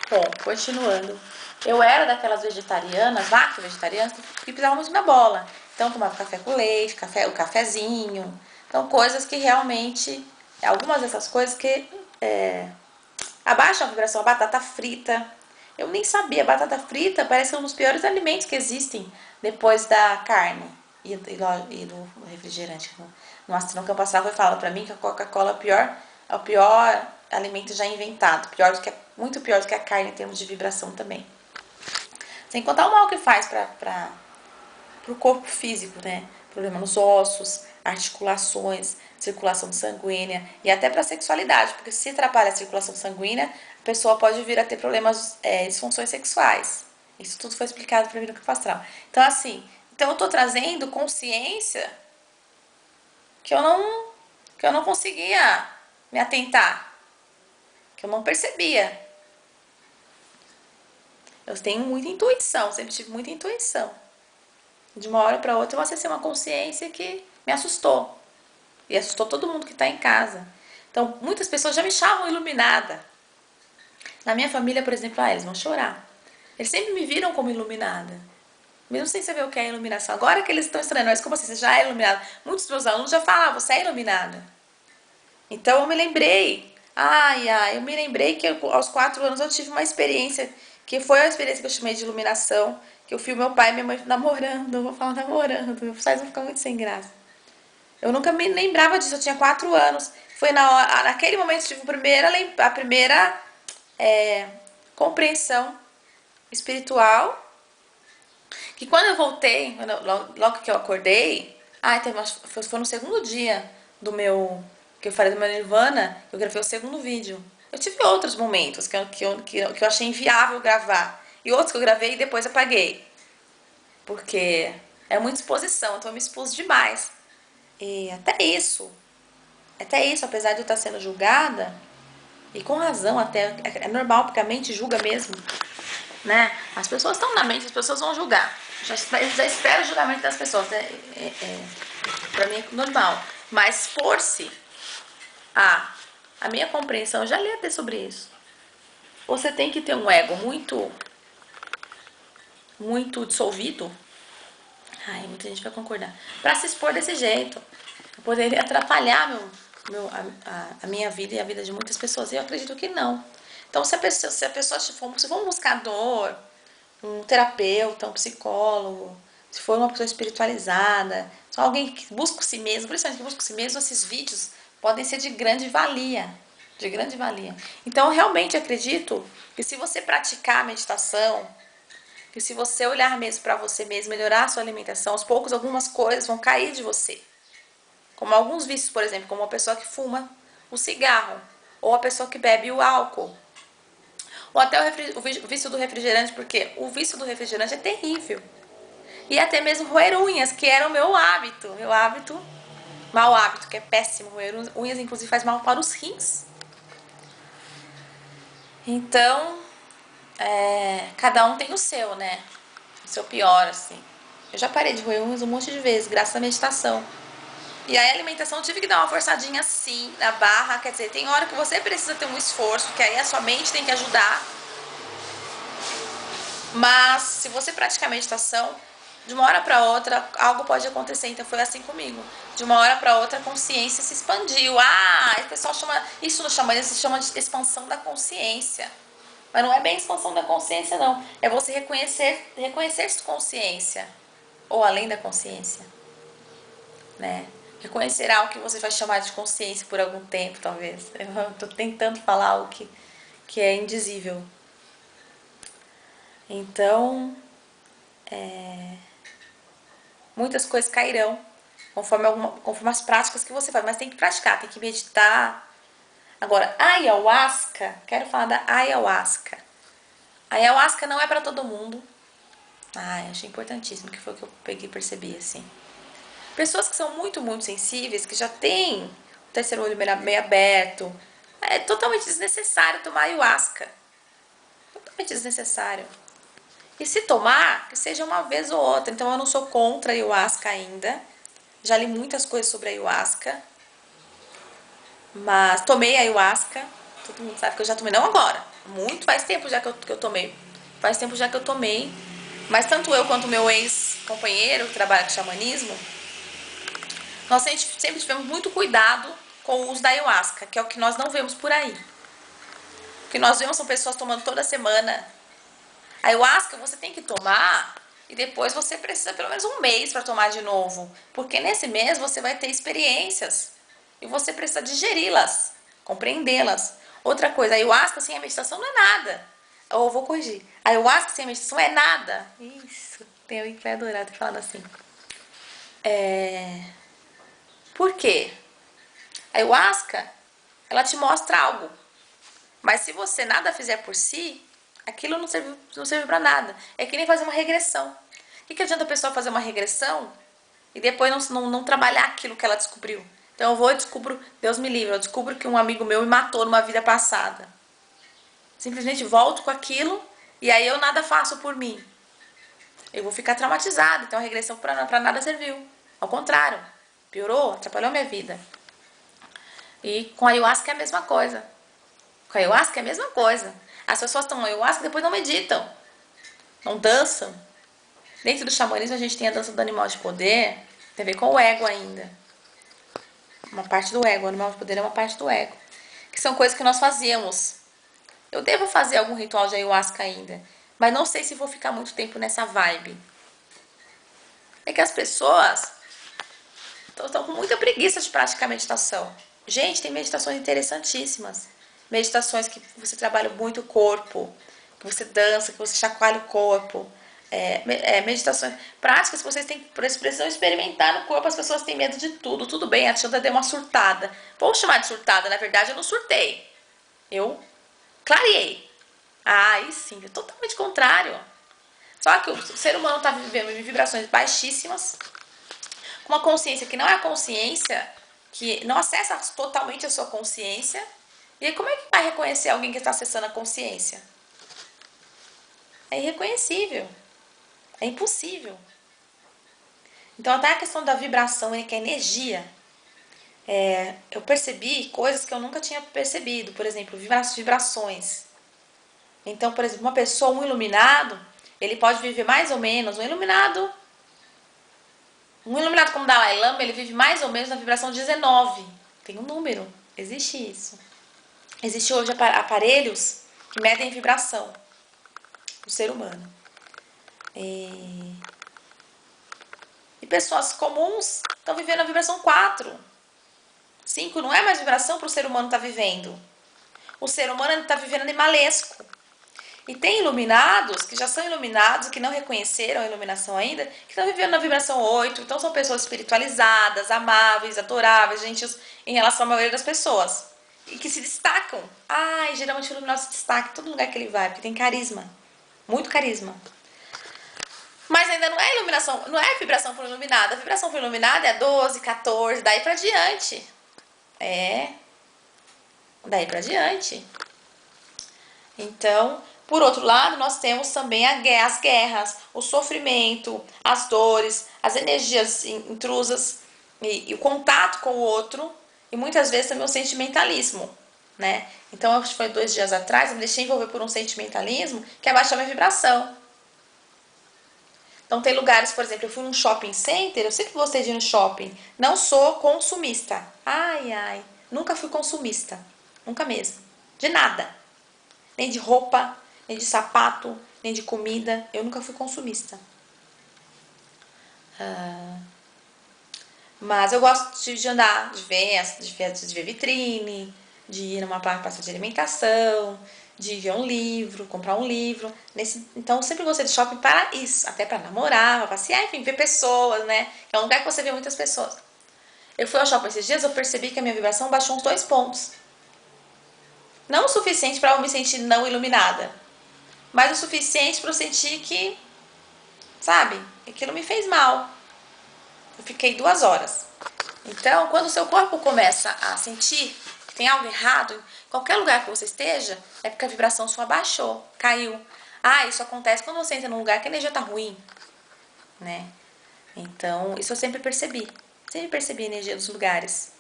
Bom, continuando. Eu era daquelas vegetarianas, lacto-vegetarianas, que precisavam muito da bola. Então, tomava café com leite, o cafezinho. Então, coisas que realmente... Algumas dessas coisas que abaixam a vibração. A batata frita. Eu nem sabia. A batata frita parece um dos piores alimentos que existem depois da carne e do refrigerante. No Astronauta Campo Astral foi falado pra mim que a Coca-Cola é o pior alimento já inventado. Muito pior do que a carne em termos de vibração também. Sem contar o mal que faz para o corpo físico, né? Problema nos ossos, articulações, circulação sanguínea e até para a sexualidade, porque se atrapalha a circulação sanguínea, a pessoa pode vir a ter problemas, disfunções sexuais. Isso tudo foi explicado para mim no campo astral. Então, assim, eu estou trazendo consciência que eu não conseguia me atentar, que eu não percebia. Eu tenho muita intuição, sempre tive muita intuição. De uma hora para outra eu acessei uma consciência que me assustou. E assustou todo mundo que está em casa. Então, muitas pessoas já me chamam iluminada. Na minha família, por exemplo, eles vão chorar. Eles sempre me viram como iluminada. Mesmo sem saber o que é iluminação. Agora que eles estão estranhando, mas como assim, você já é iluminada? Muitos dos meus alunos já falavam, você é iluminada. Então eu me lembrei. Eu me lembrei que aos 4 anos eu tive uma experiência, que foi a experiência que eu chamei de iluminação, que eu vi meu pai e minha mãe namorando, eu vou falar namorando, meus pais vão ficar muito sem graça. Eu nunca me lembrava disso, eu tinha 4 anos. Foi naquele momento que eu tive a primeira compreensão espiritual, que quando eu voltei, logo que eu acordei, foi no segundo dia do meu, que eu falei do meu Nirvana, eu gravei o segundo vídeo. Eu tive outros momentos que eu achei inviável gravar. E outros que eu gravei e depois apaguei. Porque é muita exposição, então eu me expus demais. E até isso, apesar de eu estar sendo julgada, e com razão até, é normal, porque a mente julga mesmo, né? As pessoas estão na mente, as pessoas vão julgar. Já espero o julgamento das pessoas, né? Pra mim é normal. Mas expor-se a minha compreensão, eu já li até sobre isso. Você tem que ter um ego muito dissolvido. Muita gente vai concordar. Pra se expor desse jeito. Poderia atrapalhar a minha vida e a vida de muitas pessoas. E eu acredito que não. Então, se a pessoa se for um buscador, um terapeuta, um psicólogo, se for uma pessoa espiritualizada, só alguém que busca si mesmo, principalmente que busca si mesmo, esses vídeos podem ser de grande valia. De grande valia. Então, eu realmente acredito que se você praticar a meditação, que se você olhar mesmo para você mesmo, melhorar a sua alimentação, aos poucos algumas coisas vão cair de você. Como alguns vícios, por exemplo, como a pessoa que fuma o cigarro, ou a pessoa que bebe o álcool, ou até o vício do refrigerante, porque o vício do refrigerante é terrível. E até mesmo roer unhas, que era o meu mau hábito, que é péssimo. Roer unhas, inclusive, faz mal para os rins. Então, cada um tem o seu, né? O seu pior, assim. Eu já parei de roer unhas um monte de vezes, graças à meditação. E aí a alimentação eu tive que dar uma forçadinha assim na barra, quer dizer, tem hora que você precisa ter um esforço, que aí a sua mente tem que ajudar. Mas se você praticar meditação, de uma hora para outra algo pode acontecer. Então foi assim comigo. De uma hora para outra a consciência se expandiu. O pessoal chama isso no xamanismo, se chama de expansão da consciência. Mas não é bem expansão da consciência, não. É você reconhecer sua consciência ou além da consciência, né? Reconhecer algo que você vai chamar de consciência por algum tempo, talvez. Eu tô tentando falar algo que é indizível. Então, muitas coisas cairão conforme as práticas que você faz. Mas tem que praticar, tem que meditar. Agora, ayahuasca, quero falar da ayahuasca. A ayahuasca não é para todo mundo. Achei importantíssimo, que foi o que eu peguei e percebi, assim. Pessoas que são muito, muito sensíveis, que já têm o terceiro olho meio aberto, é totalmente desnecessário tomar ayahuasca. Totalmente desnecessário. E se tomar, que seja uma vez ou outra. Então eu não sou contra a ayahuasca ainda. Já li muitas coisas sobre a ayahuasca. Mas tomei ayahuasca. Todo mundo sabe que eu já tomei. Não agora. faz tempo já que eu tomei. Faz tempo já que eu tomei. Mas tanto eu quanto o meu ex-companheiro que trabalha com xamanismo, nós sempre tivemos muito cuidado com o uso da ayahuasca, que é o que nós não vemos por aí. O que nós vemos são pessoas tomando toda semana. A ayahuasca você tem que tomar e depois você precisa pelo menos um mês para tomar de novo. Porque nesse mês você vai ter experiências e você precisa digeri-las, compreendê-las. Outra coisa, a ayahuasca sem a meditação não é nada. Ou vou corrigir. A ayahuasca sem a meditação é nada. Isso, tem alguém que vai adorar ter falado assim. Por quê? A ayahuasca, ela te mostra algo. Mas se você nada fizer por si, aquilo não serve pra nada. É que nem fazer uma regressão. O que adianta a pessoa fazer uma regressão e depois não trabalhar aquilo que ela descobriu? Então eu vou e descubro, Deus me livre, eu descubro que um amigo meu me matou numa vida passada. Simplesmente volto com aquilo e aí eu nada faço por mim. Eu vou ficar traumatizada, então a regressão pra nada serviu. Ao contrário, piorou, atrapalhou minha vida. E com a ayahuasca é a mesma coisa. Com a ayahuasca é a mesma coisa. As pessoas tomam ayahuasca e depois não meditam. Não dançam. Dentro do xamanismo a gente tem a dança do animal de poder. Tem a ver com o ego ainda. Uma parte do ego. O animal de poder é uma parte do ego. Que são coisas que nós fazíamos. Eu devo fazer algum ritual de ayahuasca ainda. Mas não sei se vou ficar muito tempo nessa vibe. É que as pessoas estão com muita preguiça de praticar meditação. Gente, tem meditações interessantíssimas. Meditações que você trabalha muito o corpo, que você dança, que você chacoalha o corpo. Meditações, práticas que vocês precisam experimentar no corpo. As pessoas têm medo de tudo. Tudo bem, a Xanda deu uma surtada. Vamos chamar de surtada, na verdade eu não surtei. Eu clareei. Aí sim, é totalmente contrário. Só que o ser humano está vivendo em vibrações baixíssimas, com uma consciência que não é a consciência, que não acessa totalmente a sua consciência. E aí como é que vai reconhecer alguém que está acessando a consciência? É irreconhecível. É impossível. Então até a questão da vibração, que é energia. Eu percebi coisas que eu nunca tinha percebido. Por exemplo, vibrações. Então, por exemplo, uma pessoa, um iluminado, ele pode viver mais ou menos, um iluminado como Dalai Lama, ele vive mais ou menos na vibração 19. Tem um número, existe isso. Existe hoje aparelhos que medem vibração do ser humano. E pessoas comuns estão vivendo a vibração 4. 5 não é mais vibração para o ser humano estar vivendo. O ser humano está vivendo animalesco. E tem iluminados, que já são iluminados, que não reconheceram a iluminação ainda, que estão vivendo na vibração 8. Então são pessoas espiritualizadas, amáveis, adoráveis, gentis em relação à maioria das pessoas. E que se destacam. Geralmente o iluminado se destaca em todo lugar que ele vai, porque tem carisma. Muito carisma. Mas ainda não é iluminação, não é vibração por iluminada. A vibração por iluminada é 12, 14, daí pra diante. Daí pra diante. Então, por outro lado, nós temos também as guerras, o sofrimento, as dores, as energias intrusas e o contato com o outro e muitas vezes também o sentimentalismo, né? Então, acho que foi 2 dias atrás, eu me deixei envolver por um sentimentalismo que abaixou minha vibração. Então, tem lugares, por exemplo, eu fui num shopping center, eu sempre gostei de ir no shopping, não sou consumista. Nunca fui consumista, nunca mesmo, de nada. Nem de roupa, nem de sapato, nem de comida. Eu nunca fui consumista. Mas eu gosto de andar, de ver vitrine, de ir numa praça de alimentação, de ver um livro, comprar um livro. Então eu sempre gostei de shopping para isso, até para namorar, para passear, enfim, ver pessoas, né? É um lugar que você vê muitas pessoas. Eu fui ao shopping esses dias, eu percebi que a minha vibração baixou uns 2 pontos. Não o suficiente para eu me sentir não iluminada, mas o suficiente para eu sentir que, sabe, aquilo me fez mal. Eu fiquei 2 horas. Então, quando o seu corpo começa a sentir que tem algo errado, em qualquer lugar que você esteja, é porque a vibração sua baixou, caiu. Isso acontece quando você entra num lugar que a energia tá ruim, né? Então, isso eu sempre percebi. Sempre percebi a energia dos lugares.